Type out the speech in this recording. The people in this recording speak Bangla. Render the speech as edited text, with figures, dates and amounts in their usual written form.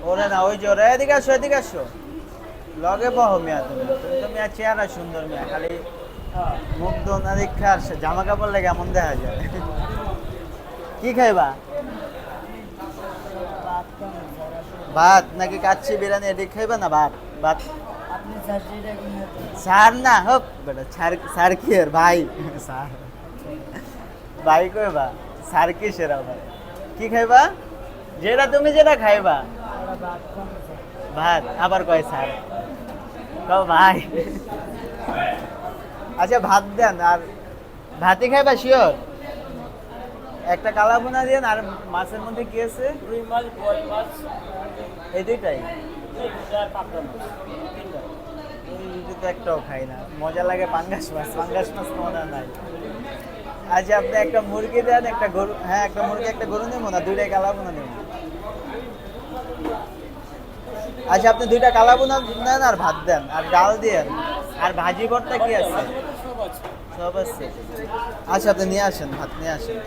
ওরে না ওই যে ওরে এদিকে আসো এদিকে আসো লগে বহ মিয়া তুমি তুমি তো মিয়া চেহারা সুন্দর মিয়া খালি মুখ দোনা দীক্ষা আর জামা কাপড় লেগে এমন দেখা যায় কি খাইবা ভাত নাকি কাচ্চি বিরিয়ানি এদিক খাইবা না ভাত ভাত স্যার না হোক বেটা স্যার কি আর ভাই স্যার ভাই কইবা স্যার কি সেরা ভাই কি খাইবা যেটা তুমি যেটা খাইবা ভাত আবার কয় স্যার কও ভাই আচ্ছা ভাত দেন আর ভাতই খাইবা শিওর একটা কালা বোনা দেন আর মাছের মধ্যে কি আছে রুই মাছ বোয়াল মাছ এই দুইটাই পাবদা মাছ তিনটা। এই দুটো তো একটাও খাই না মজা লাগে পাঙ্গাস মাছ মনে নাই আচ্ছা আপনি একটা মুরগি দেন একটা গরু হ্যাঁ একটা মুরগি একটা গরু নেবো না দুইটাই কালা বোনা নেব আচ্ছা আপনি দুইটা কালা বোনা নেন আর ভাত দেন আর ডাল দেন আর ভাজি ভর্তা কি আছে সব আছে। সব আছে আচ্ছা আপনি নিয়ে আসেন ভাত নিয়ে আসেন